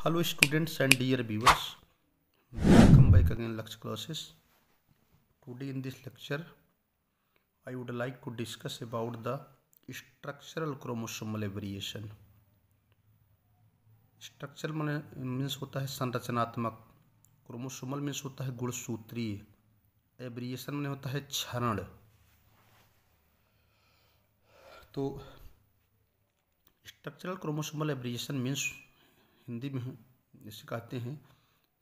Hello students and dear viewers, welcome back again Lux classes. Today in this lecture I would like to discuss about the structural chromosomal variation. Structural means होता है संरचनात्मक, chromosomal means होता है गुणसूत्रीय, एब्रिएशन में होता है क्षरण। तो स्ट्रक्चरल क्रोमोसोमल एब्रिएशन मीन्स हिंदी में इसे कहते हैं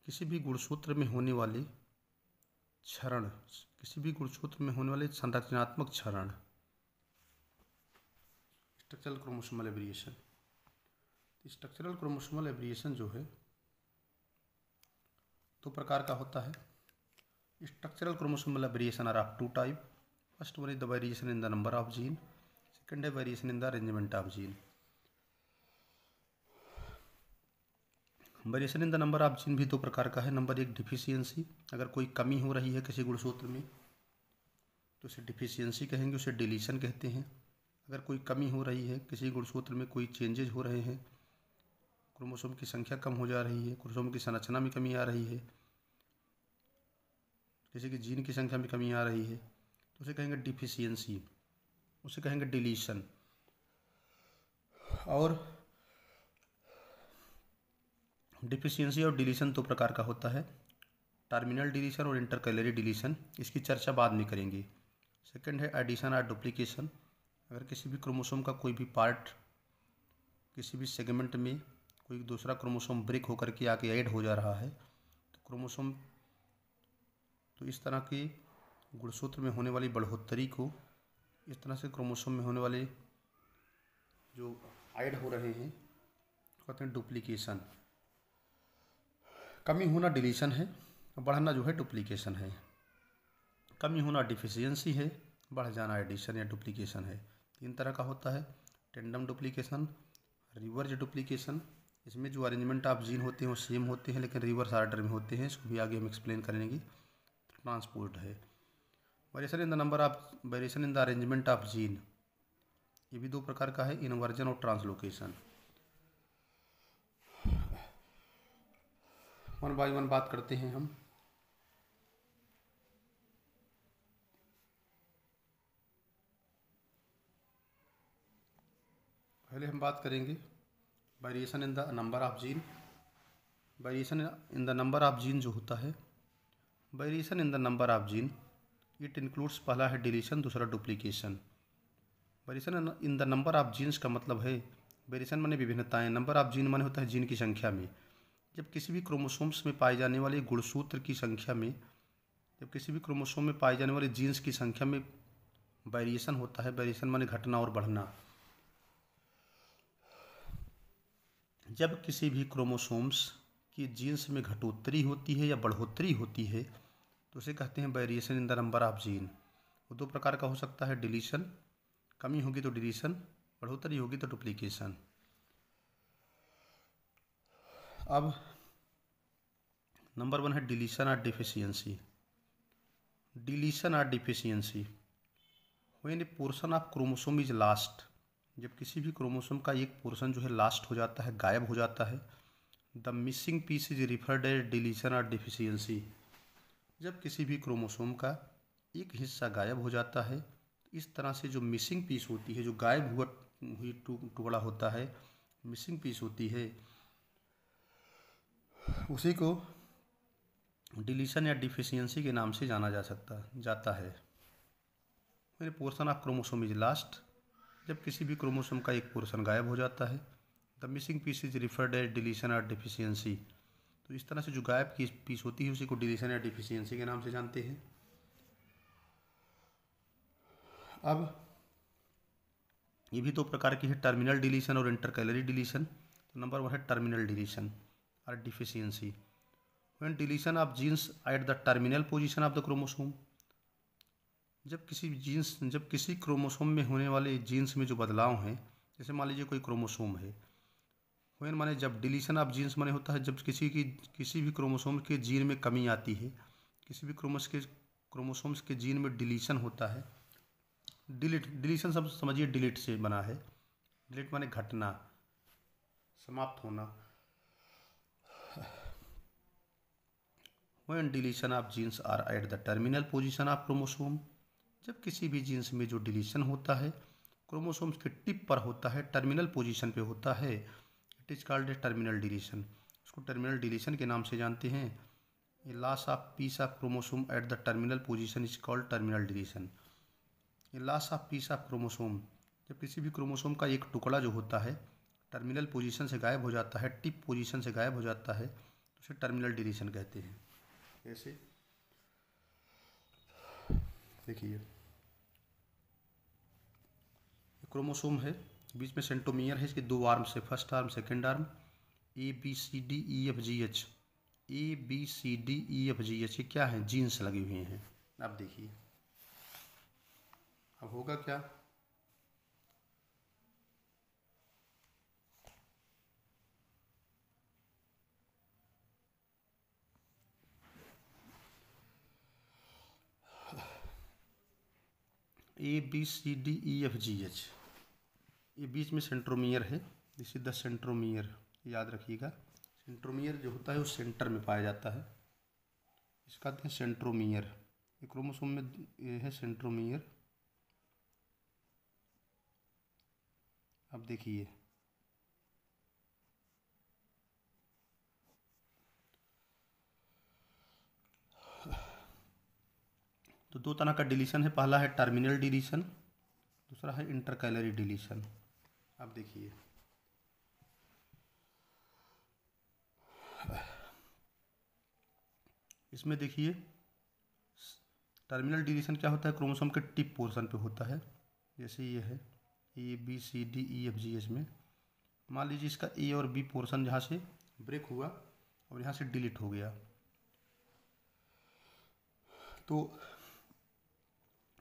किसी भी गुणसूत्र में होने वाले क्षरण, किसी भी गुणसूत्र में होने वाले संरचनात्मक क्षरण, structural chromosomal aberration. Structural chromosomal aberration जो है दो प्रकार का होता है। Structural chromosomal aberration are of two type. First one is the variation in the number of gene, second है variation in the arrangement of gene. Variation in the number of gene भी दो प्रकार का है। नंबर एक deficiency, अगर कोई कमी हो रही है किसी गुणसूत्र में तो उसे डिफिशियंसी कहेंगे, उसे डिलीशन कहते हैं। अगर कोई कमी हो रही है किसी गुणसूत्र में, कोई चेंजेज हो रहे हैं, क्रोमोसोम की संख्या कम हो जा रही है, क्रोमोसोम की संरचना में कमी आ रही है, किसी की जीन की संख्या में कमी आ रही है तो उसे कहेंगे डिफिशियंसी, उसे कहेंगे डिलीशन। और डिफिशियंसी और डिलीशन दो प्रकार का होता है, टर्मिनल डिलीशन और इंटरकैलरी डिलीशन। इसकी चर्चा बाद में करेंगे। सेकंड है एडिशन और डुप्लीकेशन, अगर किसी भी क्रोमोसोम का कोई भी पार्ट किसी भी सेगमेंट में कोई दूसरा क्रोमोसोम ब्रेक होकर के आके ऐड हो जा रहा है तो क्रोमोसोम, तो इस तरह के गुणसूत्र में होने वाली बढ़ोतरी को, इस तरह से क्रोमोसोम में होने वाले जो ऐड हो रहे हैं कहते हैं डुप्लीकेशन। कमी होना डिलीशन है, बढ़ना जो है डुप्लीकेशन है। कमी होना डिफिशियंसी है, बढ़ जाना एडिशन या डुप्लीकेशन है। तीन तरह का होता है, टेंडम डुप्लीकेशन, रिवर्स डुप्लीकेशन। इसमें जो अरेंजमेंट ऑफ जीन होते हैं वो सेम होते हैं लेकिन रिवर्स ऑर्डर में होते हैं, इसको भी आगे हम एक्सप्लेन करेंगे। ट्रांसपोर्ट है। Variation in the number of, variation in the arrangement of gene, ये भी दो प्रकार का है, इनवर्जन और ट्रांसलोकेशन। वन बाय वन बात करते हैं हम। पहले हम बात करेंगे variation in the number of gene. Variation in the number of gene जो होता है, variation in the number of gene it includes, पहला है डिलीशन, दूसरा duplication. Variation in the number of genes का मतलब है, वेरिएशन माने विभिन्नताएं, नंबर ऑफ जीन माने होता है जीन की संख्या में। जब किसी भी क्रोमोसोम्स में पाए जाने वाले गुणसूत्र की संख्या में, जब किसी भी क्रोमोसोम में पाए जाने वाले जीन्स की संख्या में वेरिएशन होता है, वेरिएशन माने घटना और बढ़ना। जब किसी भी क्रोमोसोम्स की जीन्स में घटोत्तरी होती है या बढ़ोतरी होती है तो उसे कहते हैं variation in the number of gene. वो दो प्रकार का हो सकता है, डिलीशन, कमी होगी तो डिलीशन, बढ़ोतरी होगी तो डुप्लीकेशन। अब नंबर वन है डिलीशन और डिफिशियंसी। डिलीशन और deficiency, when A portion of chromosome is last, जब किसी भी क्रोमोसोम का एक पोर्शन जो है लास्ट हो जाता है, गायब हो जाता है, the missing piece is referred as deletion और डिफिशियंसी। जब किसी भी क्रोमोसोम का एक हिस्सा गायब हो जाता है, इस तरह से जो मिसिंग पीस होती है, जो गायब हुई टुकड़ा होता है, मिसिंग पीस होती है, उसी को डिलीशन या डिफिशियंसी के नाम से जाना जाता है। मेरे portion of chromosome is last, जब किसी भी क्रोमोसोम का एक पोर्शन गायब हो जाता है, the missing piece is referred as deletion और डिफिशियंसी। तो इस तरह से जो गायब की पीस होती है उसी को डिलीशन या डिफिशियंसी के नाम से जानते हैं। अब ये भी दो प्रकार की है, टर्मिनल डिलीशन और इंटरकैलरी डिलीशन। तो नंबर वन है टर्मिनल डिलीशन और deficiency, when deletion of genes at the terminal position of the chromosome. जब किसी क्रोमोसोम में होने वाले जीन्स में जो बदलाव हैं, जैसे मान लीजिए कोई क्रोमोसोम है, व्हेन माने जब, डिलीशन ऑफ जीन्स माने होता है जब किसी भी क्रोमोसोम के जीन में कमी आती है, किसी भी क्रोमोसोम्स के जीन में डिलीशन होता है। डिलीशन सब समझिए डिलीट से बना है। डिलीट माने घटना, समाप्त होना। When deletion of genes are at the terminal position of chromosome, जब किसी भी जीन्स में जो डिलीशन होता है क्रोमोसोम्स के टिप पर होता है, टर्मिनल पोजीशन पे होता है, it is called a terminal deletion. उसको टर्मिनल डिलीशन के नाम से जानते हैं। ये loss of piece of chromosome at the terminal position is called terminal deletion. ये loss of piece of chromosome, जब किसी भी क्रोमोसोम का एक टुकड़ा जो होता है टर्मिनल पोजीशन से गायब हो जाता है, टिप पोजीशन से गायब हो जाता है, तो उसे टर्मिनल डिलीशन कहते हैं। ऐसे देखिए, क्रोमोसोम है, बीच में सेंट्रोमियर है, इसके दो आर्म्स है, first arm second arm, ABCDEFGH, ABCDEFGH, ये क्या है? जीन्स लगे हुए हैं। अब देखिए अब होगा क्या, ABCDEFGH, ये बीच में सेंट्रोमियर है, दिस इज द सेंट्रोमियर, याद रखिएगा। सेंट्रोमियर जो होता है वो सेंटर में पाया जाता है, इसका कहते हैं सेंट्रोमियर। ये क्रोमोसोम में ये है सेंट्रोमियर। अब देखिए तो दो तरह का डिलीशन है, पहला है टर्मिनल डिलीशन, दूसरा है इंटरकैलरी डिलीशन। अब देखिए इसमें देखिए टर्मिनल डिलीशन क्या होता है, क्रोमोसोम के टिप पोर्शन पे होता है, जैसे ये है ABCDEFG। इसमें मान लीजिए इसका A और B पोर्शन यहाँ से ब्रेक हुआ और यहाँ से डिलीट हो गया, तो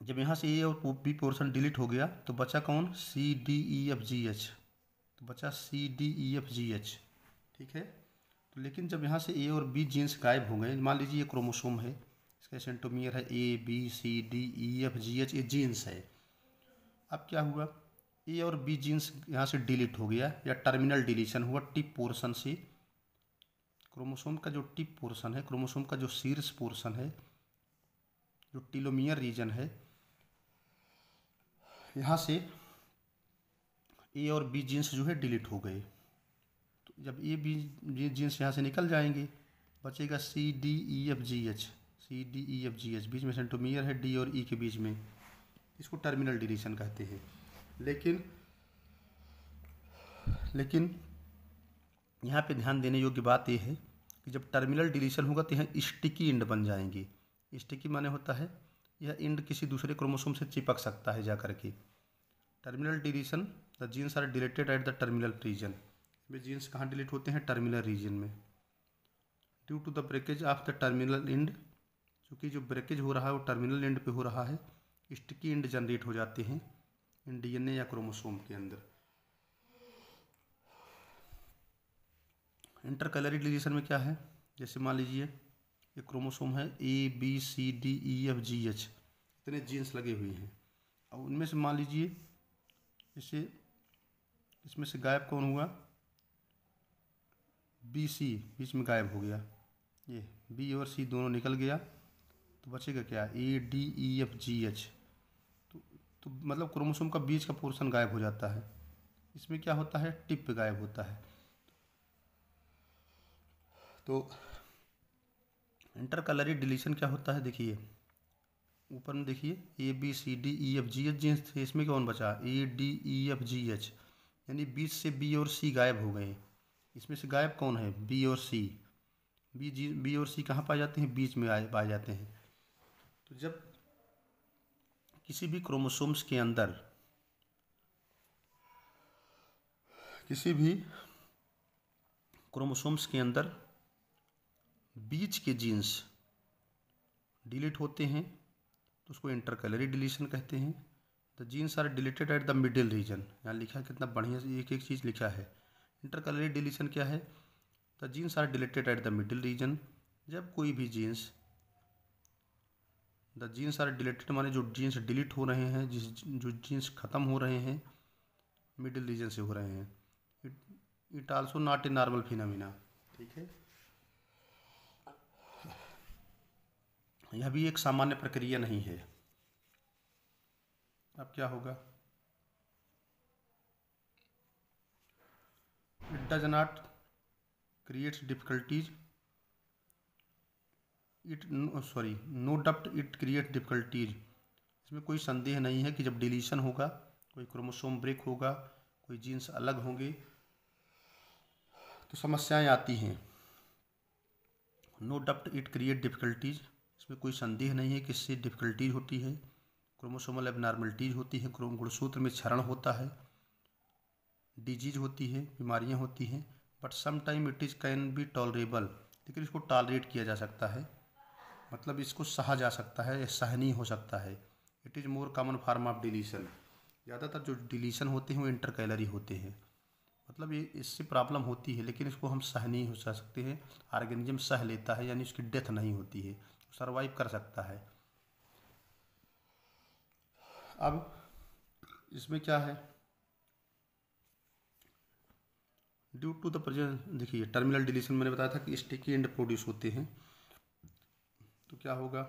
जब यहाँ से A और B पोर्शन डिलीट हो गया तो बचा कौन? CDEFGH, तो बचा CDEFGH, ठीक है। तो लेकिन जब यहाँ से A और B जीन्स गायब हो गए, मान लीजिए ये क्रोमोसोम है, इसका सेंट्रोमियर है ABCDEFGH, ये जीन्स है। अब क्या हुआ, A और B जीन्स यहाँ से डिलीट हो गया या टर्मिनल डिलीशन हुआ टिप पोर्शन से। क्रोमोसोम का जो टिप पोर्शन है, क्रोमोसोम का जो शीर्ष पोर्शन है, जो टीलोमियर रीजन है, यहाँ से A और B जीन्स जो है डिलीट हो गए। तो जब ये जीन्स यहाँ से निकल जाएंगे, बचेगा CDEFGH, CDEFGH, बीच में सेंट्रोमियर है D और E के बीच में, इसको टर्मिनल डिलीशन कहते हैं। लेकिन यहाँ पे ध्यान देने योग्य बात यह है कि जब टर्मिनल डिलीशन होगा तो यहाँ स्टिकी इंड बन जाएंगे। स्टिकी माने होता है यह इंड किसी दूसरे क्रोमोसोम से चिपक सकता है जा करके। Terminal deletion, the genes are deleted at the terminal region, वे जीन्स कहाँ डिलीट होते हैं? टर्मिनल रीजन में। Due to the breakage of the terminal end, क्योंकि जो ब्रेकेज हो रहा है वो टर्मिनल इंड पे हो रहा है, स्टिकी इंड जनरेट हो जाते हैं इन DNA या क्रोमोसोम के अंदर। इंटरकैलरी डिलीशन में क्या है, जैसे मान लीजिए ये क्रोमोसोम है ABCDEFGH, इतने जीन्स लगे हुए हैं, और उनमें से मान लीजिए जैसे इसमें से गायब कौन हुआ? BC बीच में गायब हो गया, ये B और C दोनों निकल गया, तो बचेगा क्या? ADEFGH। तो मतलब क्रोमोसोम का बीच का पोर्शन गायब हो जाता है। इसमें क्या होता है? टिप पे गायब होता है। तो इंटरकलरी डिलीशन क्या होता है, देखिए ऊपर में देखिए ABCDEFGH जीन्स थे, इसमें कौन बचा? ADEFGH, यानी बीच से B और C गायब हो गए। इसमें से गायब कौन है? B और C। B और C कहाँ पाए जाते हैं? बीच में पाए जाते हैं। तो जब किसी भी क्रोमोसोम्स के अंदर बीच के जीन्स डिलीट होते हैं तो उसको इंटरकैलरी डिलीशन कहते हैं। The genes are deleted at the middle region, यहाँ लिखा है कितना बढ़िया से एक एक चीज़ लिखा है। इंटरकैलरी डिलीशन क्या है? The genes are deleted at the middle region, जब कोई भी genes, the genes are deleted माने जो जीन्स डिलीट हो रहे हैं, जो जीन्स ख़त्म हो रहे हैं, मिडिल रीजन से हो रहे हैं। It also not a normal phenomena, ठीक है। यह भी एक सामान्य प्रक्रिया नहीं है। अब क्या होगा, it does not creates difficulties, no doubt it create difficulties. इसमें कोई संदेह नहीं है कि जब डिलीशन होगा, कोई क्रोमोसोम ब्रेक होगा, कोई जीन्स अलग होंगे तो समस्याएं आती हैं। No doubt it create difficulties, इसमें कोई संदेह नहीं है कि इससे डिफिकल्टीज होती है, क्रोमोसोमल एबनॉर्मलिटीज होती है, गुणसूत्र में क्षरण होता है, डिजीज होती है, बीमारियां होती हैं। But some time it is can be tolerable, लेकिन इसको टॉलरेट किया जा सकता है, मतलब इसको सहा जा सकता है, सहनीय हो सकता है। It is more common form of deletion, ज़्यादातर जो डिलीशन होते हैं वो इंटरकैलरी होते हैं, मतलब ये इससे प्रॉब्लम होती है लेकिन इसको हम सहनीय हो सकते हैं। ऑर्गेनिज्म सह लेता है, यानी उसकी डेथ नहीं होती है, सर्वाइव कर सकता है। अब इसमें क्या है, ड्यू टू द प्रेजेंस, देखिए टर्मिनल डिलीशन मैंने बताया था कि स्टिकी एंड प्रोड्यूस होते हैं, तो क्या होगा,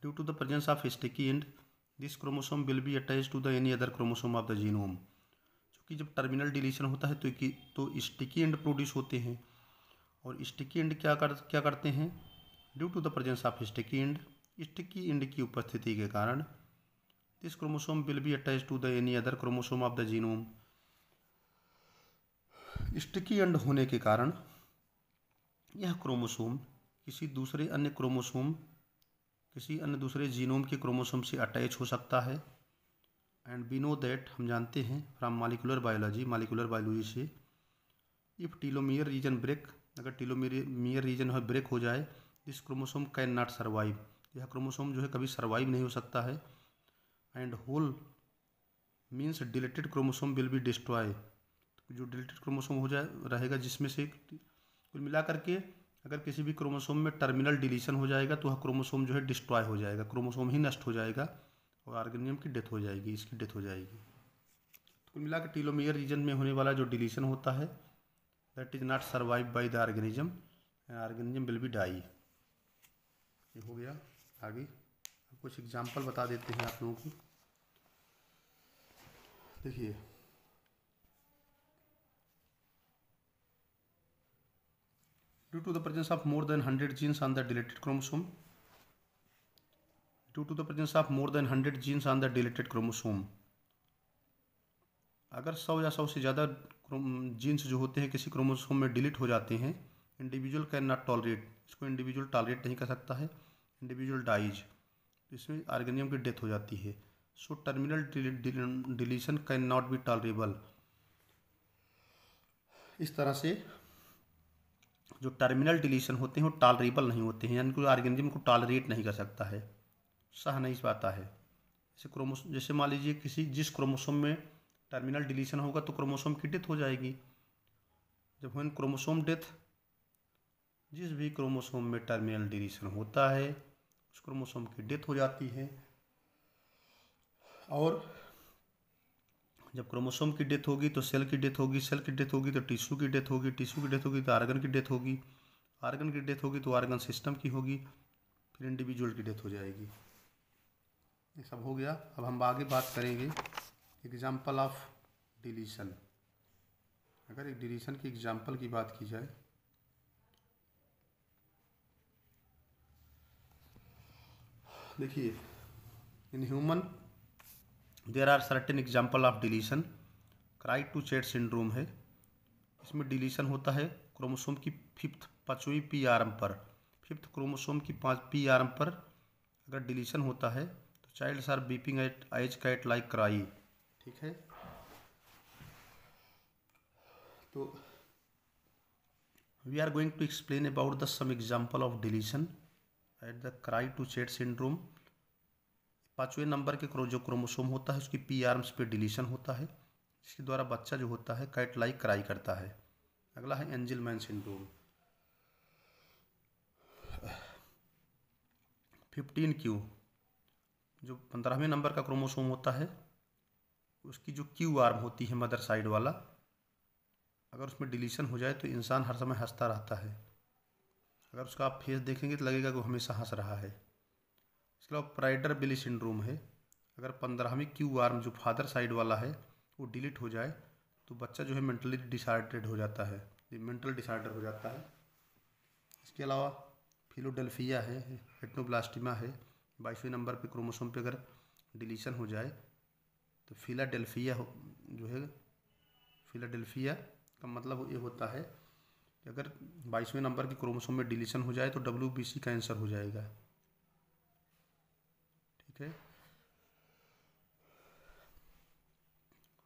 due to the presence of sticky end this chromosome will be attach to the any other chromosome of the genome. क्योंकि जब टर्मिनल डिलीशन होता है तो स्टिकी एंड प्रोड्यूस होते हैं, और स्टिकी एंड क्या करते हैं, due to the presence of sticky end की उपस्थिति के कारण this chromosome will be attach to the any other chromosome of the genome. Sticky end होने के कारण यह क्रोमोसोम किसी अन्य दूसरे जीनोम के क्रोमोसोम से अटैच हो सकता है। एंड वी नो दैट, हम जानते हैं फ्रॉम मॉलिक्यूलर बायोलॉजी से, इफ टीलोमियर रीजन ब्रेक, अगर टीलोमियर रीजन ब्रेक हो जाए, this chromosome can not survive, यह क्रोमोसोम जो है कभी सर्वाइव नहीं हो सकता है। And whole means deleted chromosome will be destroy, जो डिलीटेड क्रोमोसोम हो जाए रहेगा, जिसमें से कुल मिला करके अगर किसी भी क्रोमोसोम में टर्मिनल डिलीशन हो जाएगा तो वह क्रोमोसोम जो है डिस्ट्रॉय हो जाएगा, क्रोमोसोम ही नष्ट हो जाएगा और ऑर्गेनिज्म की डेथ हो जाएगी, इसकी डेथ हो जाएगी। तो कुल मिला के टीलोमियर रीजन में होने वाला जो डिलीशन होता है, that is not survive by the organism, organism will be die. ये हो गया। आगे अब कुछ एग्जाम्पल बता देते हैं आप लोगों को। देखिए due to the presence of more than 100 genes on the deleted chromosome, due to the presence of more than 100 genes on the deleted chromosome, अगर 100 या 100 से ज़्यादा जीन्स जो होते हैं किसी क्रोमोसोम में डिलीट हो जाते हैं, इंडिविजुअल कैन नॉट टॉलरेट, इसको इंडिविजुअल टॉलरेट नहीं कर सकता है, इंडिविजुअल डाइज, इसमें ऑर्गेनिज्म की डेथ हो जाती है। So terminal deletion can not be tolerable. इस तरह से जो टर्मिनल डिलीशन होते हैं वो टॉलरेबल नहीं होते हैं, यानी कोई ऑर्गेनिज्म को टॉलरेट नहीं कर सकता है, सह नहीं पाता है। जैसे मान लीजिए जिस क्रोमोसोम में टर्मिनल डिलीशन होगा तो क्रोमोसोम की डेथ हो जाएगी। जब when क्रोमोसोम डेथ, जिस भी क्रोमोसोम में टर्मिनल डिलीशन होता है उस क्रोमोसोम की डेथ हो जाती है। और जब क्रोमोसोम की डेथ होगी तो सेल की डेथ होगी, सेल की डेथ होगी तो टिश्यू की डेथ होगी, टिश्यू की डेथ होगी तो आर्गन की डेथ होगी, आर्गन की डेथ होगी तो आर्गन सिस्टम की होगी, फिर इंडिविजुअल की डेथ हो जाएगी। ये सब हो गया। अब हम आगे बात करेंगे एग्जाम्पल ऑफ डिलीशन। अगर एक डिलीशन की एग्जाम्पल की बात की जाए, देखिए in human there are certain example of deletion, cri to chat syndrome है। इसमें डिलीशन होता है क्रोमोसोम की पाँचवीं पी आर्म पर, फिफ्थ क्रोमोसोम की 5 पी आर्म पर अगर डिलीशन होता है तो childs are weeping at eyes cat like cry. ठीक है, तो we are going to explain about the some example of deletion at the cry to chat syndrome. 5वें नंबर के जो क्रोमोसोम होता है उसकी पी आर्म्स पे डिलीशन होता है, जिसके द्वारा बच्चा जो होता है कैट लाइक क्राई करता है। अगला है एंजलमैन सिंड्रोम। 15Q जो 15वें नंबर का क्रोमोसोम होता है उसकी जो क्यू आर्म होती है मदर साइड वाला, अगर उसमें डिलीशन हो जाए तो इंसान हर समय हंसता रहता है। अगर उसका आप फेस देखेंगे तो लगेगा कि वो हमेशा हंस रहा है। इसके अलावा प्राइडर बिली सिंड्रोम है। अगर 15वीं क्यू आर्म जो फादर साइड वाला है वो डिलीट हो जाए तो बच्चा जो है मेंटली डिसऑर्डर्ड हो जाता है, मेंटल डिसऑर्डर हो जाता है। इसके अलावा फिलोडेल्फिया है, हेटनोब्लास्टिमा है। 22वें नंबर पे क्रोमोसोम पे अगर डिलीशन हो जाए तो जो है फिलाडेल्फिया का मतलब ये होता है कि अगर 22वें नंबर के क्रोमोसोम में डिलीशन हो जाए तो WBC कैंसर हो जाएगा। ठीक है।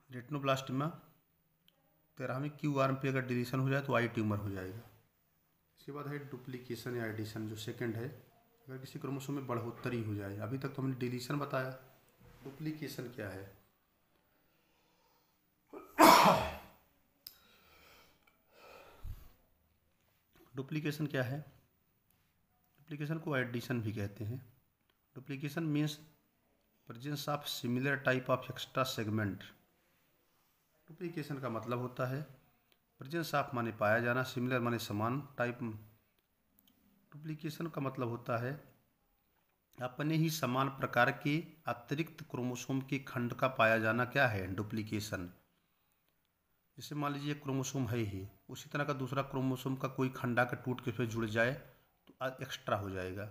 रेटिनोब्लास्टिमा 13वीं क्यू आर्म पे अगर डिलीशन हो जाए तो आई ट्यूमर हो जाएगा। इसके बाद है डुप्लीकेशन या एडिशन, जो सेकंड है, अगर किसी क्रोमोसोम में बढ़ोतरी हो जाए। अभी तक तो हमने डिलीशन बताया, डुप्लीकेशन क्या है? डुप्लीकेशन क्या है? डुप्लीकेशन को एडिशन भी कहते हैं। Duplication means presence of similar type of extra segment. Duplication का मतलब होता है प्रेजेंस ऑफ माने पाया जाना, सिमिलर माने समान, टाइप। डुप्लीकेशन का मतलब होता है अपने ही समान प्रकार के अतिरिक्त क्रोमोसोम के खंड का पाया जाना। क्या है डुप्लीकेशन? जैसे मान लीजिए क्रोमोसोम है ही, उसी तरह का दूसरा क्रोमोसोम का कोई खंड आकर टूट के उसमें जुड़ जाए तो एक्स्ट्रा हो जाएगा।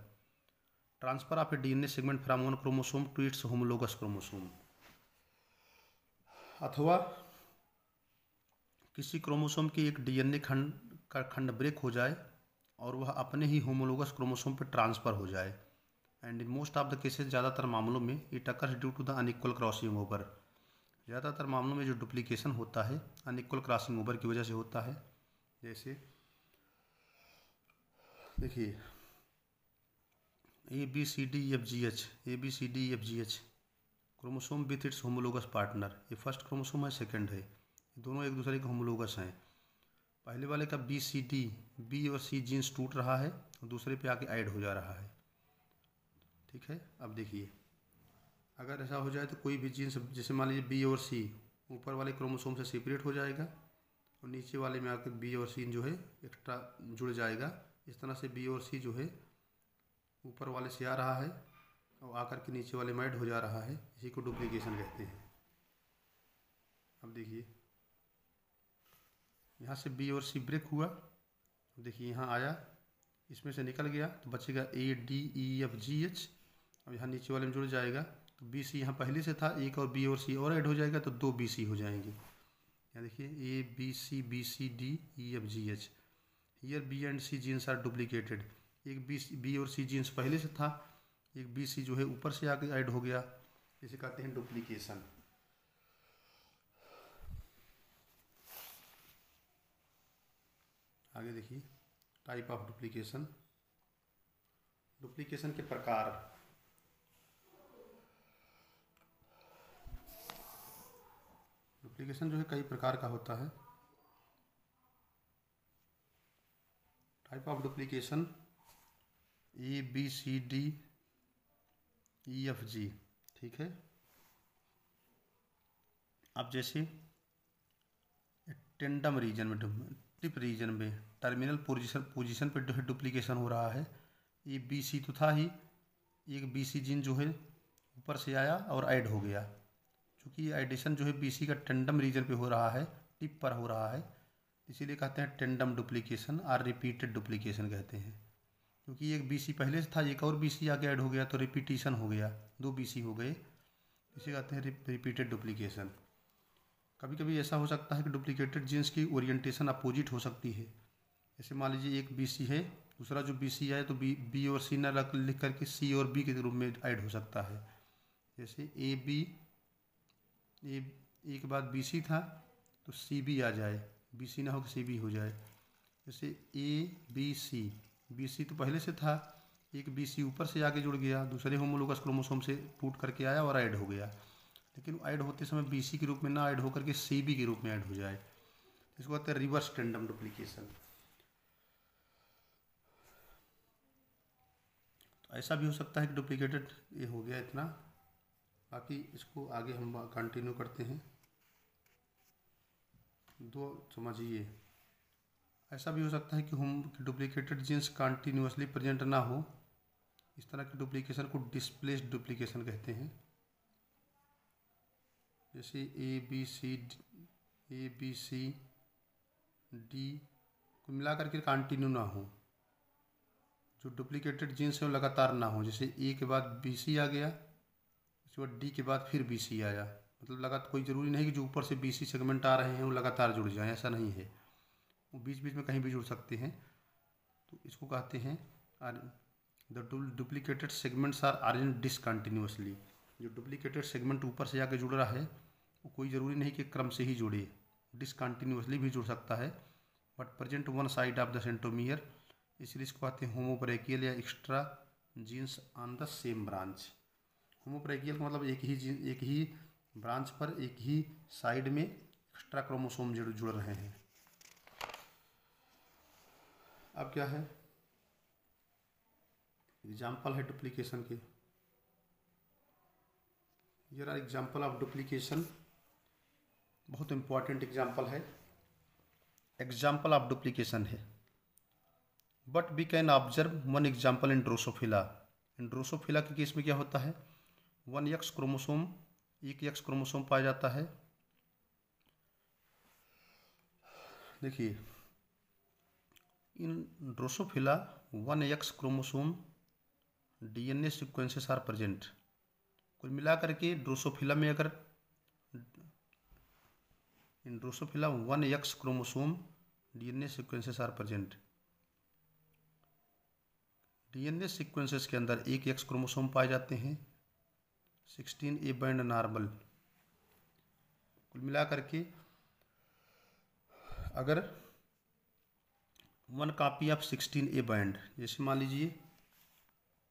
Transfer of a DNA segment from one chromosome to its homologous chromosome. अथवा किसी क्रोमोसोम के एक DNA खंड का खंड ब्रेक हो जाए और वह अपने ही होमोलोगस क्रोमोसोम पर ट्रांसफर हो जाए। And in most of the cases, ज़्यादातर मामलों में, it occurs due to the unequal crossing over. ज़्यादातर मामलों में जो डुप्लीकेशन होता है अनइक्वल क्रॉसिंग ओवर की वजह से होता है। जैसे देखिए ABCDEFGH chromosome with its homologous partner. ये फर्स्ट क्रोमोसोम है, सेकंड है, दोनों एक दूसरे के होमोलोगस हैं। पहले वाले का B और C जीन्स टूट रहा है और दूसरे पे आके ऐड हो जा रहा है। ठीक है। अब देखिए अगर ऐसा हो जाए तो कोई भी जीन्स, जैसे मान लीजिए B और C ऊपर वाले क्रोमोसोम से सेपरेट हो जाएगा और नीचे वाले में आकर B और C जो है एक्स्ट्रा जुड़ जाएगा। इस तरह से B और C जो है ऊपर वाले से आ रहा है और आकर के नीचे वाले में ऐड हो जा रहा है। इसी को डुप्लीकेशन कहते हैं। अब देखिए यहाँ से B और C ब्रेक हुआ, देखिए यहाँ आया, इसमें से निकल गया तो बचेगा ADEFGH। अब यहाँ नीचे वाले में जुड़ जाएगा तो BC यहाँ पहले से था, एक और B और C और ऐड हो जाएगा तो 2 BC हो जाएंगे। यहाँ देखिए ABCBCDEFGH। Here B and C genes are duplicated. एक B और C जीन्स पहले से था, एक BC जो है ऊपर से आके ऐड हो गया, इसे कहते हैं डुप्लीकेशन। आगे देखिए टाइप ऑफ डुप्लीकेशन। डुप्लीकेशन के प्रकार। डुप्लीकेशन जो है कई प्रकार का होता है। Type of duplication ABCDEFG। ठीक है। अब जैसे टेंडम रीजन में, टिप रीजन में, टर्मिनल पोजीशन पे डुप्लीकेशन हो रहा है। ये BC तो था ही, एक BC जीन जो है ऊपर से आया और ऐड हो गया। क्योंकि एडिशन जो है BC का टेंडम रीजन पे हो रहा है, टिप पर हो रहा है, इसीलिए कहते हैं टेंडम डुप्लीकेशन और रिपीटेड डुप्लीकेशन कहते हैं। क्योंकि एक BC पहले से था, एक और BC आगे ऐड हो गया तो रिपीटिशन हो गया, 2 BC हो गए, इसे कहते हैं रिपीटेड डुप्लीकेशन। कभी कभी ऐसा हो सकता है कि डुप्लीकेटेड जीन्स की ओरिएंटेशन अपोजिट हो सकती है। जैसे मान लीजिए एक BC है, दूसरा जो BC है तो B और C न लिख करके C और B के रूप में ऐड हो सकता है। जैसे A के बाद BC था तो CB आ जाए, BC ना हो कि CB हो जाए। जैसे BC तो पहले से था, एक BC ऊपर से आगे जुड़ गया, दूसरे होमोलोगस क्रोमोसोम से टूट करके आया और ऐड हो गया, लेकिन ऐड होते समय BC के रूप में ना ऐड होकर के CB के रूप में ऐड हो जाए, इसको कहते हैं रिवर्स टेंडम डुप्लीकेशन। तो ऐसा भी हो सकता है कि डुप्लीकेटेड ये हो गया इतना, बाकी इसको आगे हम कंटिन्यू करते हैं। दो समझिए, ऐसा भी हो सकता है कि हम डुप्लीकेटेड जीन्स कंटिन्यूअसली प्रेजेंट ना हो। इस तरह की डुप्लीकेशन को डिस्प्लेस्ड डुप्लीकेशन कहते हैं। जैसे ए बी सी डी को मिला करके कंटिन्यू ना हो, जो डुप्लीकेटेड जीन्स है वो लगातार ना हो। जैसे ए के बाद बी सी आ गया, उसके बाद डी के बाद फिर बी सी आया, मतलब लगातार। कोई ज़रूरी नहीं कि जो ऊपर से बी सी सेगमेंट आ रहे हैं वो लगातार जुड़ जाएं, ऐसा नहीं है। वो बीच बीच में कहीं भी जुड़ सकते हैं। तो इसको कहते हैं the duplicated segments are arranged discontinuously. जो डुप्लीकेटेड सेगमेंट ऊपर से जाके जुड़ रहा है वो कोई ज़रूरी नहीं कि क्रम से ही जुड़े, डिसकंटिन्यूअसली भी जुड़ सकता है। But present one side of the centromere, इसलिए इसको कहते हैं होमोब्रेकियल या extra genes on the same branch. Homobrachial का मतलब एक ही ब्रांच पर एक ही साइड में एक्स्ट्रा क्रोमोसोम जुड़ रहे हैं। अब क्या है, एग्जाम्पल है डुप्लीकेशन के। Here are example of duplication, बहुत इंपॉर्टेंट एग्जाम्पल है। एग्जाम्पल ऑफ डुप्लीकेशन है, but we can observe one example in Drosophila. In Drosophila के केस में क्या होता है, वन एक्स क्रोमोसोम, एक एक्स क्रोमोसोम पाया जाता है। देखिए in Drosophila one X chromosome DNA sequences are present. कुल मिला करके ड्रोसोफिला में अगर in Drosophila one X chromosome DNA sequences are present. DNA sequences के अंदर एक एक्स क्रोमोसोम पाए जाते हैं, 16 ए बैंड नॉर्मल। कुल मिला करके अगर one copy of 16 A band, जैसे मान लीजिए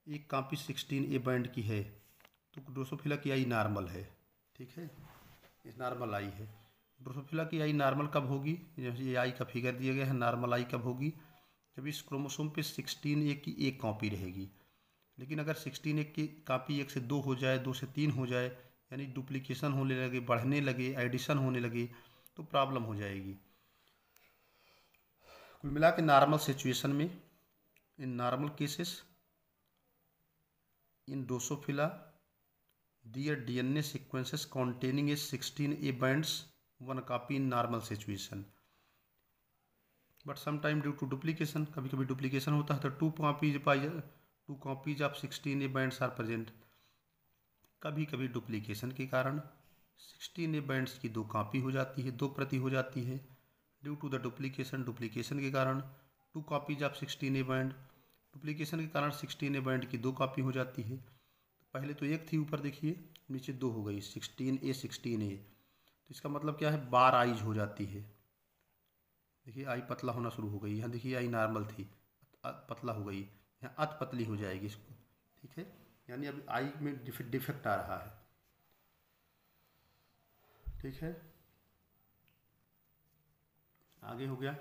एक कॉपी 16 ए बैंड की है, तो ड्रोसोफिला की आई नॉर्मल है, ठीक है, इस नॉर्मल आई है। ड्रोसोफिला की आई नॉर्मल कब होगी, जैसे ये आई का फिगर दिया गया है, नॉर्मल आई कब होगी, जब इस क्रोमोसोम पे 16 ए की एक कॉपी रहेगी। लेकिन अगर 16 ए की कॉपी 1 से 2 हो जाए, 2 से 3 हो जाए, यानी डुप्लीकेशन होने लगे, बढ़ने लगे, एडिशन होने लगे, तो प्रॉब्लम हो जाएगी। कुल मिला के नॉर्मल सिचुएशन में, in normal cases in Drosophila their DNA sequences containing a 16A bands, one copy in normal situation. But sometime due to duplication, कभी कभी डुप्लीकेशन होता है तो two copies of 16A bands are present। कभी कभी duplication के कारण 16A bands की दो कॉपी हो जाती है, दो प्रति हो जाती है। ड्यू टू द डुप्लीकेशन के कारण two copies of 16A band, duplication के कारण 16A band की दो कॉपी हो जाती है। पहले तो एक थी, ऊपर देखिए, नीचे दो हो गई, 16A। तो इसका मतलब क्या है, बार आईज हो जाती है। देखिए आई पतला होना शुरू हो गई, यहाँ देखिए आई नॉर्मल थी, पतला हो गई, यहाँ अत पतली हो जाएगी इसको, ठीक है, यानी अब आई में डिफेक्ट आ रहा है, ठीक है। आगे हो गया,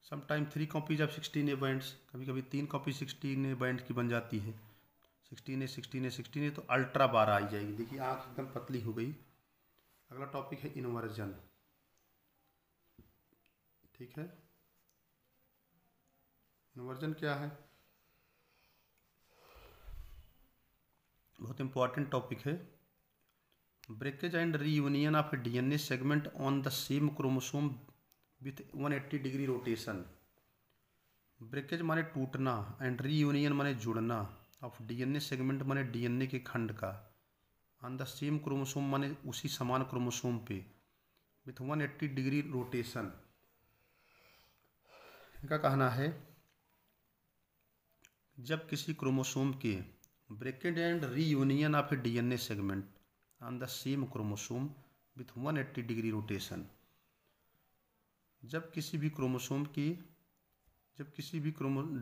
sometime 3 copies of 16A bands, कभी कभी 3 कॉपी 16A बैंड की बन जाती है। 16A तो अल्ट्रा बार आई जाएगी। देखिए आँख एकदम पतली हो गई। अगला टॉपिक है इन्वर्जन, ठीक है। इन्वर्जन क्या है, बहुत इंपॉर्टेंट टॉपिक है। Breakage and reunion of a DNA segment on the same chromosome with 180 degree rotation. Breakage माने टूटना, एंड रीयूनियन माने जुड़ना, ऑफ डीएनए सेगमेंट माने डीएनए के खंड का, ऑन द सेम क्रोमोसोम माने उसी समान क्रोमोसोम पे, विथ 180 डिग्री रोटेशन। इनका कहना है जब किसी क्रोमोसोम के breakage and reunion of a DNA segment on the same chromosome with 180 degree rotation, जब किसी भी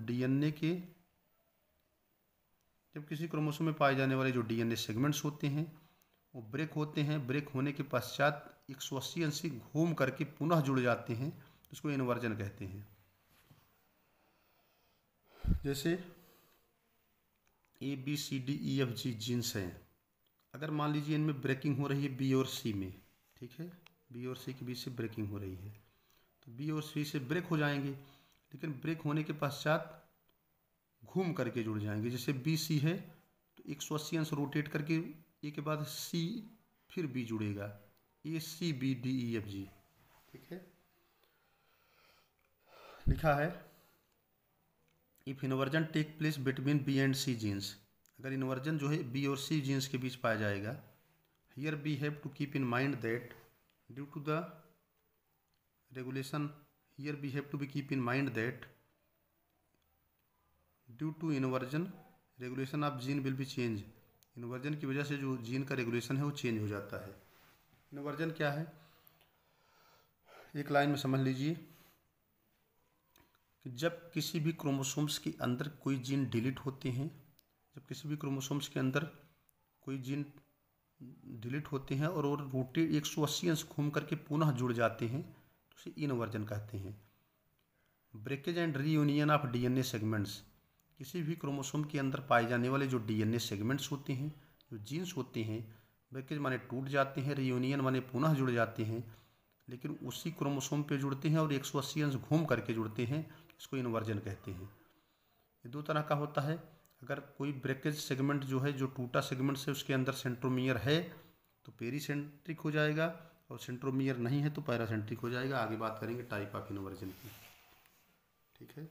डीएनए के जब किसी क्रोमोसोम में पाए जाने वाले जो डीएनए सेगमेंट्स होते हैं वो ब्रेक होते हैं, ब्रेक होने के पश्चात 180 अंश घूम करके पुनः जुड़ जाते हैं, उसको इन्वर्जन कहते हैं। जैसे ABCDEFG जीन्स हैं, अगर मान लीजिए इनमें ब्रेकिंग हो रही है बी और सी में, ठीक है, बी और सी के बीच से ब्रेकिंग हो रही है, तो बी और सी से ब्रेक हो जाएंगे, लेकिन ब्रेक होने के पश्चात घूम करके जुड़ जाएंगे। जैसे बी सी है तो 180 अंश रोटेट करके ए के बाद सी फिर बी जुड़ेगा, A C B D E F G, ठीक है। लिखा है if inversion take place between B and C genes, अगर इन्वर्जन जो है बी और सी जीन्स के बीच पाया जाएगा, here we have to keep in mind that due to the regulation, here we have to be keep in mind that due to inversion regulation of gene will be change, inversion की वजह से जो gene का regulation है वो change हो जाता है। इन्वर्जन क्या है, एक लाइन में समझ लीजिए कि जब किसी भी क्रोमोसोम्स के अंदर कोई जीन डिलीट होते हैं, जब किसी भी क्रोमोसोम्स के अंदर कोई जीन डिलीट होते हैं और रोटेट 180 अंश घूम करके पुनः जुड़ जाते हैं तो उसे इनवर्जन कहते हैं। Breakage and reunion of DNA segments, किसी भी क्रोमोसोम के अंदर पाए जाने वाले जो डीएनए सेगमेंट्स होते हैं, जो जीन्स होते हैं, ब्रेकेज माने टूट जाते हैं, रीयूनियन माने पुनः जुड़ जाते हैं, लेकिन उसी क्रोमोसोम पे जुड़ते हैं और 180 अंश घूम करके जुड़ते हैं, इसको इनवर्जन कहते हैं। ये दो तरह का होता है, अगर कोई ब्रेकेज सेगमेंट जो है, जो टूटा सेगमेंट से उसके अंदर सेंट्रोमियर है तो पेरीसेंट्रिक हो जाएगा, और सेंट्रोमियर नहीं है तो पैरासेंट्रिक हो जाएगा। आगे बात करेंगे टाइप ऑफ इनवर्जन की, ठीक है।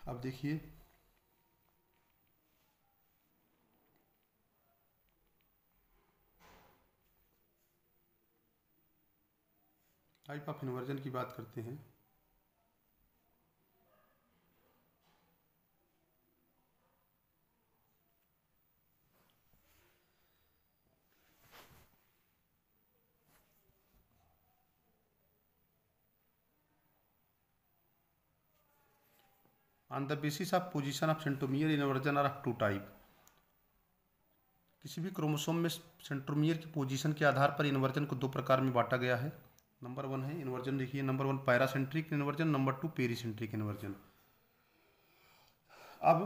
अब देखिए टाइप ऑफ इन्वर्जन की बात करते हैं। On the basis of position of centromere inversion are of two type, किसी भी क्रोमोसोम में सेंट्रोमियर की पोजीशन के आधार पर इन्वर्जन को दो प्रकार में बांटा गया है। नंबर 1 है इन्वर्जन, देखिए number 1 paracentric inversion, number 2 pericentric inversion. अब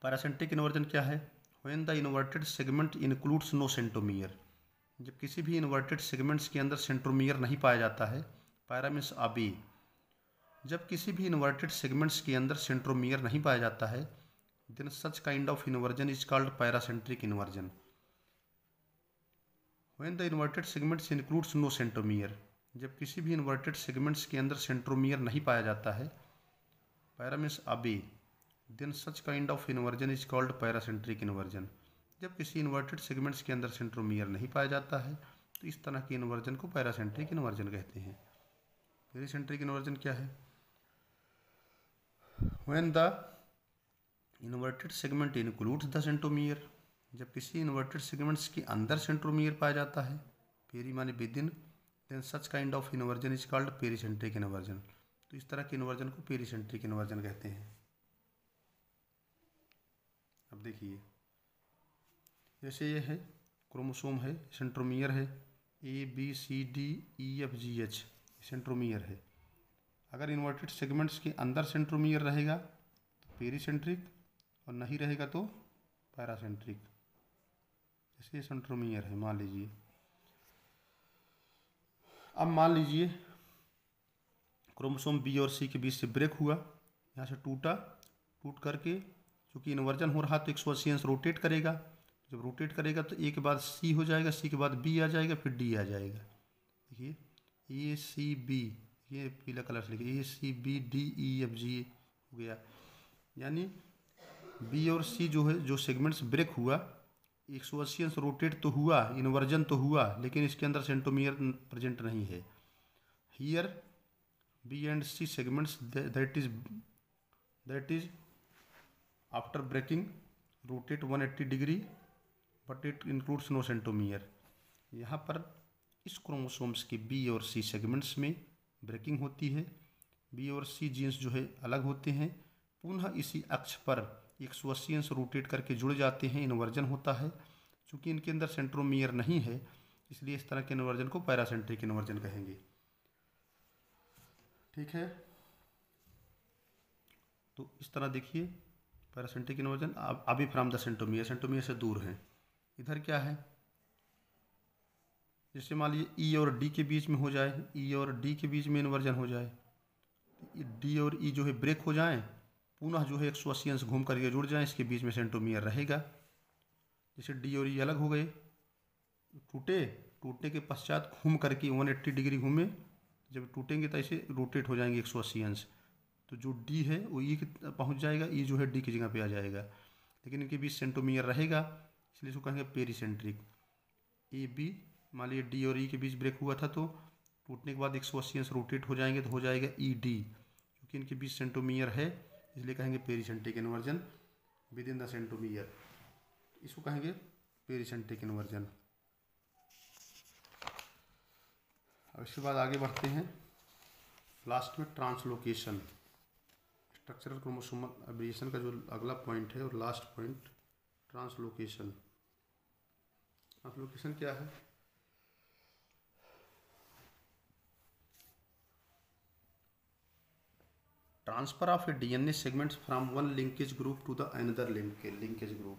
पैरासेंट्रिक इन्वर्जन क्या है, when the inverted segment includes no centromere, जब किसी भी इन्वर्टेड सेगमेंट्स के अंदर सेंट्रोमियर नहीं पाया जाता है, पैरा मीन्स अबे, जब किसी भी इन्वर्टेड सेगमेंट्स के अंदर सेंट्रोमियर नहीं पाया जाता है, then such kind of inversion is called paracentric inversion. When the inverted segments includes no centromere, जब किसी भी इन्वर्टेड सेगमेंट्स के अंदर सेंट्रोमियर नहीं पाया जाता है, para means away, then such kind of inversion is called paracentric inversion. जब किसी इन्वर्टेड सेगमेंट्स के अंदर सेंट्रोमियर नहीं पाया जाता है तो इस तरह के इन्वर्जन को पैरासेंट्रिक इन्वर्जन कहते हैं। पेरीसेंट्रिक इन्वर्जन क्या है, when the inverted segment includes the centromere, जब किसी इन्वर्टेड सेगमेंट्स के अंदर सेंट्रोमियर पाया जाता है, पेरी माने within, then such kind of inversion is called pericentric inversion. तो इस तरह के इन्वर्जन को पेरीसेंट्रिक इन्वर्जन कहते हैं। अब देखिए जैसे ये है क्रोमोसोम है, सेंट्रोमियर है A B C D E F G H, centromere है। अगर इन्वर्टेड सेगमेंट्स के अंदर सेंट्रोमियर रहेगा तो पेरीसेंट्रिक, और नहीं रहेगा तो पैरासेंट्रिक। जैसे सेंट्रोमियर है मान लीजिए, अब मान लीजिए क्रोमोसोम बी और सी के बीच से ब्रेक हुआ, यहाँ से टूट करके, क्योंकि इन्वर्जन हो रहा तो 180 अंश रोटेट करेगा, जब रोटेट करेगा तो ए के बाद सी हो जाएगा, सी के बाद बी आ जाएगा, फिर डी आ जाएगा। देखिए ए सी बी, ये पीला कलर से लिखिए, A C B D E F G हो गया। यानी बी और सी जो है, जो सेगमेंट्स ब्रेक हुआ 180 अंश रोटेट तो हुआ, इन्वर्जन तो हुआ, लेकिन इसके अंदर सेंट्रोमियर प्रेजेंट नहीं है। Here B and C segments that is after breaking rotate 180 degree but it includes no centromere. यहाँ पर इस क्रोमोसोम्स के बी और सी सेगमेंट्स में ब्रेकिंग होती है, बी और सी जीन्स जो है अलग होते हैं, पुनः इसी अक्ष पर 180 अंश रोटेट करके जुड़ जाते हैं, इन्वर्जन होता है। चूँकि इनके अंदर सेंट्रोमियर नहीं है इसलिए इस तरह के इन्वर्जन को पैरासेंट्रिक इन्वर्जन कहेंगे, ठीक है। तो इस तरह देखिए पैरासिम्प्टोटिक इन्वर्जन अभी फ्रॉम द सेंट्रोमियर, सेंट्रोमियर से दूर है। इधर क्या है, जैसे मान लीजिए ई और डी के बीच में हो जाए, ई और डी के बीच में इन्वर्जन हो जाए, डी और ई जो है ब्रेक हो जाए, पुनः जो है 180 अंश घूम करके जुड़ जाए, इसके बीच में सेंट्रोमियर रहेगा। जैसे डी और ई अलग हो गए, टूटने के पश्चात घूम करके 180 डिग्री घूमे, जब टूटेंगे तो ऐसे रोटेट हो जाएंगे 180 अंश, तो जो डी है वो ई पहुंच जाएगा, ई जो है डी की जगह पे आ जाएगा, लेकिन इनके बीच सेंट्रोमियर रहेगा, इसलिए इसको कहेंगे पेरीसेंट्रिक। ए बी मान लीजिए डी और ई के बीच ब्रेक हुआ था, तो टूटने के बाद 180 अंश रोटेट हो जाएंगे, तो हो जाएगा ई डी, क्योंकि इनके बीच सेंट्रोमियर है, इसलिए कहेंगे pericentric inversion with in the centromere, इसको कहेंगे पेरीसेंट्रिक इन्वर्जन। अब इसके बाद आगे बढ़ते हैं, लास्ट में ट्रांसलोकेशन, स्ट्रक्चरल क्रोमोसोमल एब्रिएशन का जो अगला पॉइंट है और लास्ट पॉइंट ट्रांसलोकेशन। ट्रांसलोकेशन क्या है, transfer of a DNA segments from one linkage group to the another linkage group.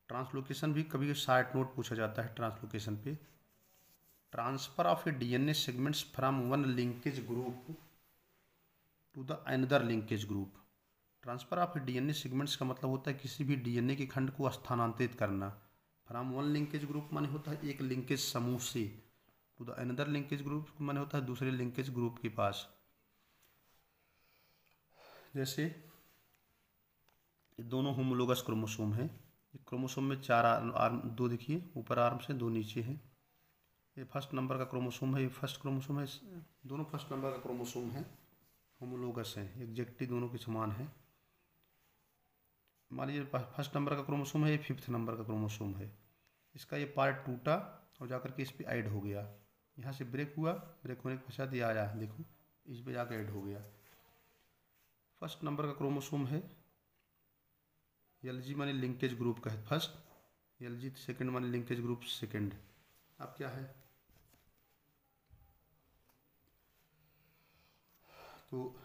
Translocation भी कभी शार्ट नोट पूछा जाता है ट्रांसलोकेशन पे। Transfer of a DNA segments from one linkage group to the another linkage group. Transfer of a DNA segments का मतलब होता है किसी भी डीएनए के खंड को स्थानांतरित करना। फ्रॉम वन लिंकेज ग्रुप माने होता है एक लिंकेज समूह से, to the another linkage group माने होता है दूसरे लिंकेज ग्रुप के पास। जैसे ये दोनों होमोलोगस क्रोमोसोम है, क्रोमोसोम में 4 आर्म, 2 देखिए ऊपर आर्म से 2 नीचे हैं। ये फर्स्ट नंबर का क्रोमोसोम है, ये फर्स्ट क्रोमोसोम है, दोनों फर्स्ट नंबर का क्रोमोसोम है, होमोलोगस है, एग्जैक्टली दोनों के समान है। मान लीजिए फर्स्ट नंबर का क्रोमोसोम है, ये 5th नंबर का क्रोमोसोम है, इसका ये पार्ट टूटा और जाकर के इस पर ऐड हो गया, यहाँ से ब्रेक हुआ, ब्रेक होने के पश्चात ये आया, देखो इस पर जाकर ऐड हो गया। फर्स्ट नंबर का क्रोमोसोम है, एलजी माने लिंकेज ग्रुप का है फर्स्ट, एलजी सेकंड माने लिंकेज ग्रुप सेकंड। अब क्या है, तो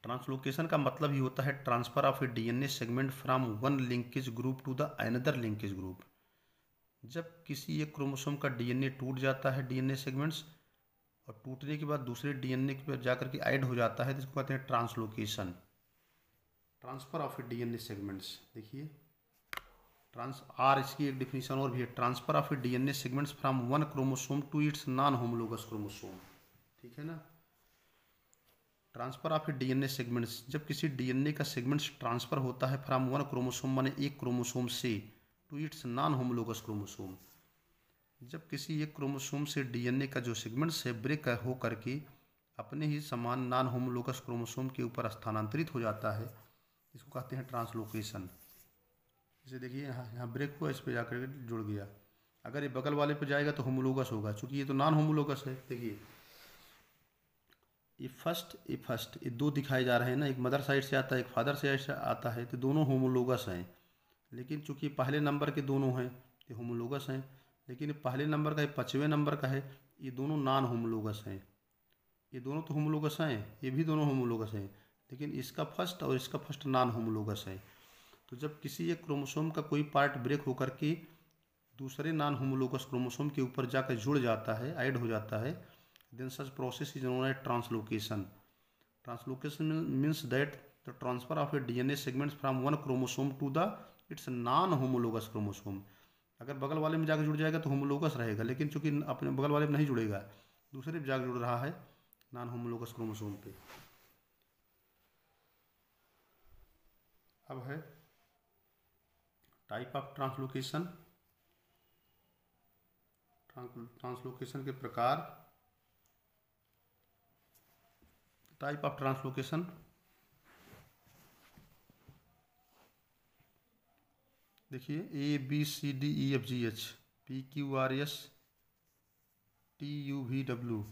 ट्रांसलोकेशन का मतलब ही होता है transfer of a DNA segment from one linkage group to the another linkage group. जब किसी एक क्रोमोसोम का डीएनए टूट जाता है, डीएनए सेगमेंट्स, और टूटने के बाद दूसरे डीएनए पर जाकर के ऐड हो जाता है, तो इसको कहते हैं translocation, transfer of a DNA segments. देखिए इसकी एक डिफिनीशन और भी है, transfer of a DNA segments from one chromosome to its non homologous chromosome. ठीक है ना, transfer of a DNA segments, जब किसी डीएनए का सेगमेंट्स ट्रांसफर होता है फ्रॉम वन क्रोमोसोम माने एक क्रोमोसोम से, to its non homologous chromosome, जब किसी एक क्रोमोसोम से डीएनए का जो सेगमेंट्स है ब्रेक हो करके अपने ही समान नॉन होमोलोगस क्रोमोसोम के ऊपर स्थानांतरित हो जाता है, इसको कहते हैं ट्रांसलोकेशन। जैसे देखिए यहाँ ब्रेक हुआ, इस पर जाकर के जुड़ गया, अगर ये बगल वाले पे जाएगा तो होमोलोगस होगा, चूंकि ये तो नॉन होमोलोगस है। देखिए ये फर्स्ट ये 2 दिखाए जा रहे हैं ना, एक मदर साइड से आता है, एक फादर साइड से आता है, तो दोनों होमोलोगस हैं, लेकिन चूंकि पहले नंबर के दोनों हैं ये होमोलोगस हैं, लेकिन पहले नंबर का, ये 5वें नंबर का है, ये दोनों नॉन होमोलोगस हैं। ये दोनों तो होमोलोगस हैं, ये भी दोनों होमोलोगस हैं, लेकिन इसका फर्स्ट और इसका फर्स्ट नॉन होमोलोगस है। तो जब किसी एक क्रोमोसोम का कोई पार्ट ब्रेक होकर के दूसरे नॉन होमोलोगस क्रोमोसोम के ऊपर जाकर जुड़ जाता है, ऐड हो जाता है, then such process is known as translocation. Translocation means that the transfer of a DNA segments from one chromosome to the its non homologous chromosome. अगर बगल वाले में जाकर जुड़ जाएगा तो होमोलोगस रहेगा, लेकिन चूंकि अपने बगल वाले में नहीं जुड़ेगा, दूसरे पे जाकर जुड़ रहा है नॉन होमोलोगस क्रोमोसोम पे। अब है टाइप ऑफ ट्रांसलोकेशन, ट्रांसलोकेशन के प्रकार। टाइप ऑफ ट्रांसलोकेशन, देखिए ABCDEFGH PQRS TUVW।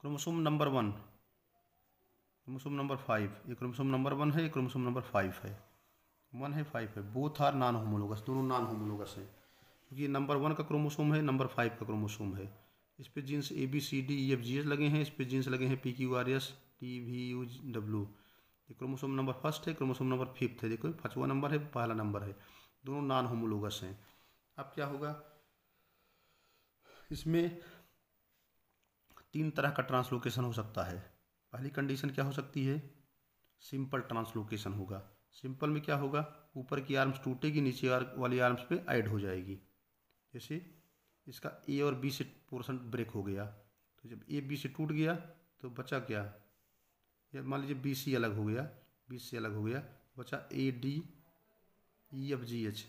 Chromosome number 1, chromosome number 5, ये क्रोमोसोम नंबर 1 है, ये क्रोमोसोम नंबर 5 है, 1 है 5 है, बोथ आर नॉन होमोलोगस, दोनों नॉन होमोलोगस है, क्योंकि नंबर 1 का क्रोमोसोम है, नंबर 5 का क्रोमोसोम है। इस पे जीन्स ABCDEFGH लगे हैं, इस पे जीन्स लगे हैं PQRS TVU ये क्रोमोसोम नंबर फर्स्ट है, क्रोमोसोम नंबर फिफ्थ है। देखो 5वां नंबर है, पहला नंबर है, दोनों नॉन होमोलोगस हैं। अब क्या होगा, इसमें 3 तरह का ट्रांसलोकेशन हो सकता है। पहली कंडीशन क्या हो सकती है, सिंपल ट्रांसलोकेशन होगा। सिंपल में क्या होगा, ऊपर की आर्म्स टूटेगी, नीचे वाली आर्म्स पे ऐड हो जाएगी। जैसे इसका ए और बी से पोर्शन ब्रेक हो गया, तो जब ए बी से टूट गया तो बचा क्या, या मान लीजिए बी सी अलग हो गया, बी से अलग हो गया, बचा A D E F G H.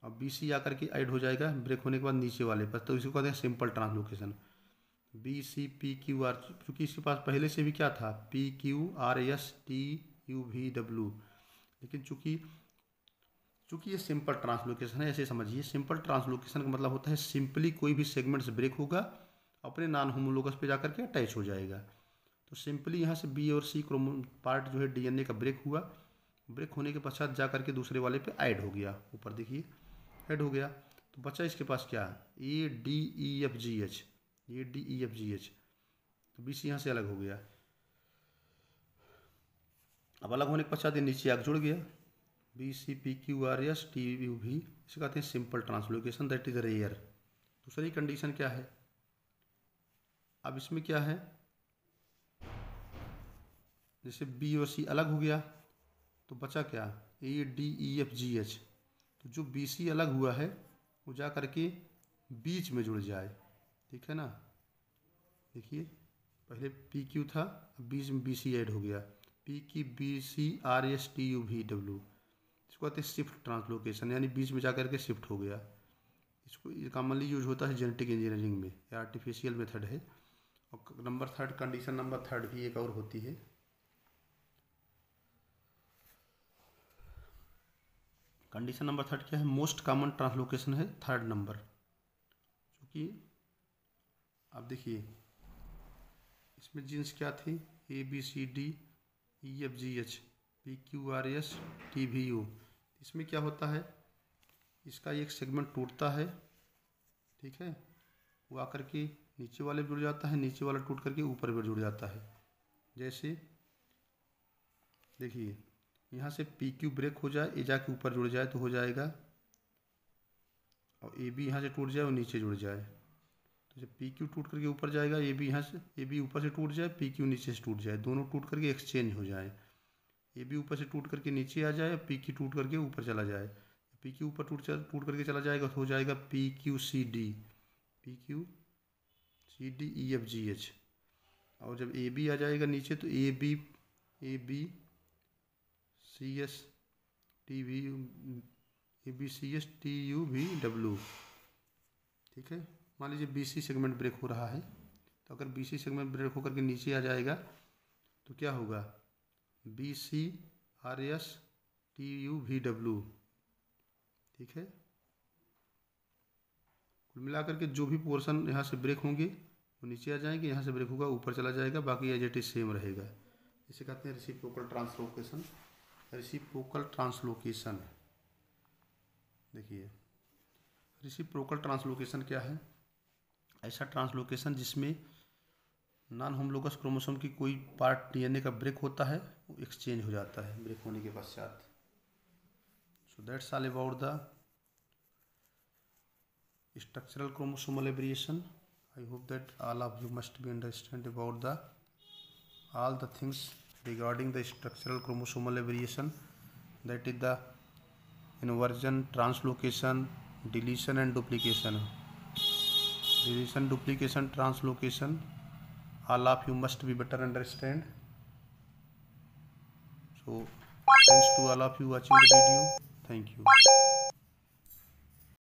अब बी सी आकर के ऐड हो जाएगा ब्रेक होने के बाद नीचे वाले पर, तो इसको कहते हैं simple translocation. B C P Q R, क्योंकि इसके पास पहले से भी क्या था, P Q R S T U V W, लेकिन चूंकि ये सिंपल ट्रांसलोकेशन है, ऐसे समझिए सिंपल ट्रांसलोकेशन का मतलब होता है सिंपली कोई भी सेगमेंट्स ब्रेक होगा, अपने नॉन होमोलोगस पे जाकर के अटैच हो जाएगा। तो सिंपली यहाँ से बी और सी क्रोमो पार्ट जो है डीएनए का ब्रेक हुआ, ब्रेक होने के पश्चात जा करके दूसरे वाले पे ऐड हो गया, ऊपर देखिए ऐड हो गया, तो बचा इसके पास क्या, A D E F G H, A D E F G H, तो बी सी यहाँ से अलग हो गया। अब अलग होने के पश्चात ये नीचे आग जुड़ गया, B C P Q R S T U भी, इसे कहते हैं simple translocation, that is rare. दूसरी कंडीशन क्या है, अब इसमें क्या है, जैसे बी और सी अलग हो गया तो बचा क्या, A D E F G H, तो जो बी सी अलग हुआ है वो जा करके बीच में जुड़ जाए, ठीक है ना। देखिए पहले पी क्यू था, अब बीच में बी सी ऐड हो गया, पी की B C R S T U V W, इसको कहते हैं शिफ्ट ट्रांसलोकेशन, यानी बीच में जाकर के शिफ्ट हो गया। इसको कॉमनली यूज होता है जेनेटिक इंजीनियरिंग में, या आर्टिफिशियल मेथड है। और number third, condition number third भी एक और होती है, कंडीशन नंबर थर्ड क्या है, मोस्ट कॉमन ट्रांसलोकेशन है थर्ड नंबर। क्योंकि आप देखिए इसमें जीन्स क्या थी, A B C D E F G H P Q R S T V U. इसमें क्या होता है, इसका एक सेगमेंट टूटता है, ठीक है, वो आकर के नीचे वाले जुड़ जाता है, नीचे वाला टूट करके ऊपर भी जुड़ जाता है। जैसे देखिए यहाँ से पी क्यू ब्रेक हो जाए, ए जाके ऊपर जुड़ जाए तो हो जाएगा, और ए बी यहाँ से टूट जाए और नीचे जुड़ जाए, तो जब पी क्यू टूट करके ऊपर जाएगा, ए बी यहाँ से, ए बी ऊपर से टूट जाए, पी क्यू नीचे से टूट जाए, दोनों टूट करके एक्सचेंज हो जाए, ए बी ऊपर से टूट करके नीचे आ जाए, पी क्यू टूट करके ऊपर चला जाए, पी क्यू ऊपर टूट करके चला जाएगा तो हो जाएगा P Q C D, P Q C D E F G H. और जब ए बी आ जाएगा नीचे तो A B C S T V A B C S T U V W, ठीक है। मान लीजिए बी सी सेगमेंट ब्रेक हो रहा है, तो अगर बी सी सेगमेंट ब्रेक होकर के नीचे आ जाएगा तो क्या होगा, B C R S T U V W, ठीक है। कुल मिलाकर के जो भी पोर्शन यहाँ से ब्रेक होंगे वो नीचे आ जाएंगे, यहाँ से ब्रेक होगा ऊपर चला जाएगा, बाकी एज इट इज सेम रहेगा। इसे कहते हैं रेसिप्रोकल ट्रांसलोकेशन, रेसिप्रोकल ट्रांसलोकेशन। देखिए रेसिप्रोकल ट्रांसलोकेशन क्या है, ऐसा ट्रांसलोकेशन जिसमें नॉन होमोलोगस क्रोमोसोम की कोई पार्ट डीएनए का ब्रेक होता है, वो एक्सचेंज हो जाता है ब्रेक होने के पश्चात। So that's all about the structural chromosomal aberration. I hope that all of you must be understand about the all the things regarding the structural chromosomal aberration, that is the inversion, translocation, deletion and duplication. Deletion, duplication, translocation, all of you must be better understand. So thanks to all of you watching the video. Thank you.